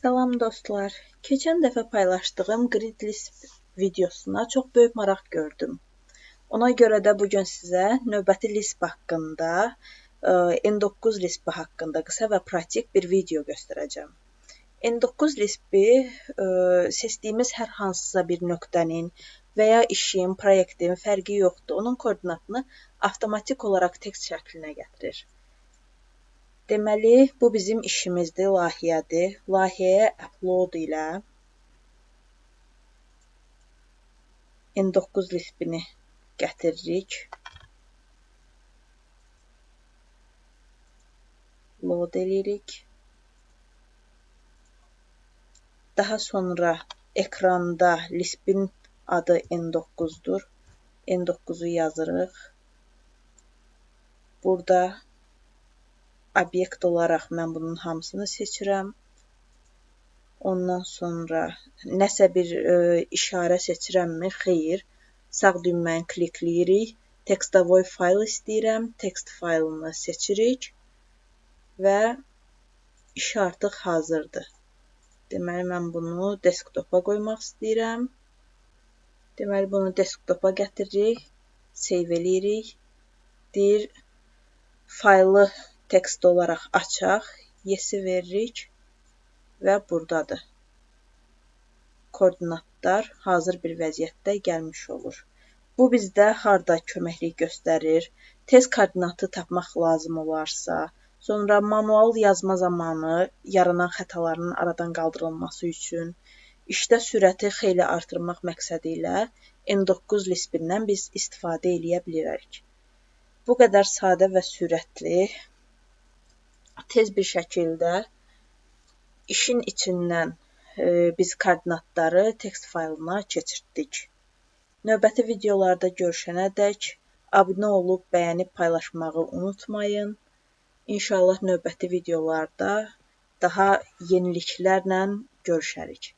Salam dostlar. Keçən dəfə paylaşdığım grid list videosuna çox böyük maraq gördüm. Ona görə də bu gün sizə növbəti Lisp haqqında, N9 Lisp haqqında qısa və pratik bir video göstərəcəm. N9 Lisp-i seçdiyimiz hər hansısa bir nöqtənin və ya işin, proyektin fərqi yoxdur. Onun koordinatını avtomatik olaraq tekst şəklinə gətirir. Deməli, bu bizim işimizdir, layihədir. Layihəyə upload ilə N9 Lisp-ini gətiririk. Load edirik. Daha sonra ekranda Lisp-in adı N9-dur. N9-u yazırıq. Burada obyekt olaraq mən bunun hamısını seçirəm. Ondan sonra nəsə bir işarə seçirəmmi? Xeyr. Sağ düyməni klikləyirik. Tekstovoy fayl istəyirəm. Text faylını seçirik. Və iş artıq hazırdır. Deməli, mən bunu desktopa qoymaq istəyirəm. Deməli, bunu desktopa gətiririk. Save eləyirik. Deyir, faylı tekst olaraq açaq. Yes-i veririk. Və buradadır. Koordinatlar hazır bir vəziyyətdə gəlmiş olur. Bu bizdə harda köməklik göstərir? Tez koordinatı tapmaq lazım olarsa, sonra manual yazma zamanı yaranan xətaların aradan qaldırılması üçün, işdə sürəti xeyli artırmaq məqsədi ilə N9 Lisp-indən biz istifadə edə bilərik. Bu qədər sadə və sürətli, tez bir şəkildə işin içindən biz koordinatları text faylına keçirtdik. Növbəti videolarda görüşənədək abunə olub, bəyənib paylaşmağı unutmayın. İnşallah növbəti videolarda daha yeniliklərlə görüşərik.